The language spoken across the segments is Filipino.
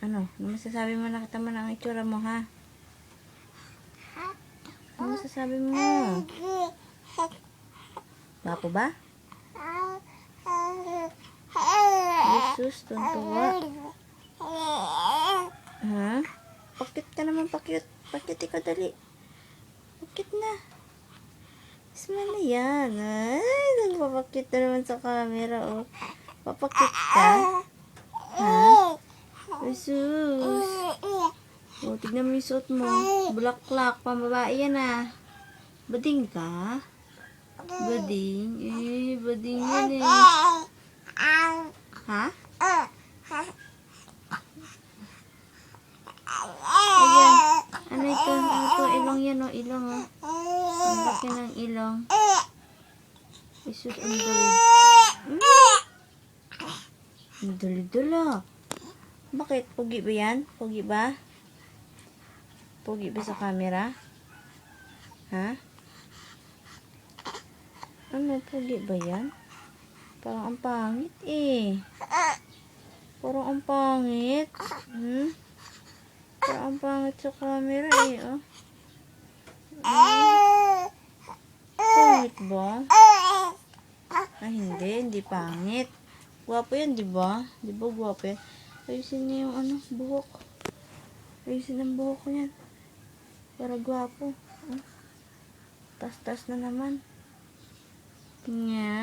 Ano masasabi mo? Nakita mo na ang itsura mo, ha? Ano masasabi mo? Gwapo ba? Jesus, tuntua. Ha? Pakit ka naman, pakit. Pakit ikaw, dali. Pakit na. Smile na yan. Ay, nagpapakit na naman sa camera, oh. Papakit ka? Ha? Jesus. Oh, tignan mo yung suot mo. Bulaklak, pambabae yan, ah. Bading ka? Bading? Eh, bading yan, eh. Ha? Ayan. Ano ito? Ano ito? Ilong yan, oh. Ilong, oh. Ang laki ng ilong. Jesus, ang dali. Ang dali-dala. Bakit? Pugi ba yan? Pugi ba? Pugi ba sa camera? Ha? Ano? Pugi ba yan? Parang ang pangit, eh. Parang ang pangit. Parang ang pangit sa camera, eh, oh. Pangit ba? Ah, hindi pangit. Gwapo yan, di ba? Di ba gwapo yan? Ayusin niya yung ano, buhok. Ayusin ang buhok niyan. Para gwapo. Tas-tas na naman. Nga,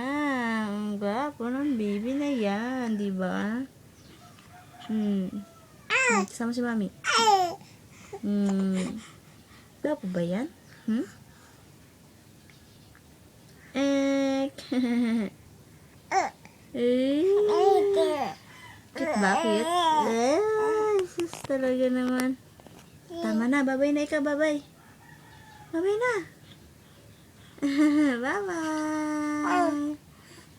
ang gwapo ng baby na yan, di ba? Kasama si mami. Gwapo ba yan? Cute ba? Cute? Sus, talaga naman. Tama na, babay na ikaw, babay. Babay na. Bye-bye.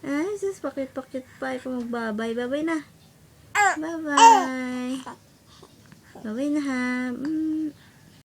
Ay, sus, pakit-pakit pa. Ikaw magbabay. Babay na. Bye-bye. Babay na, ha.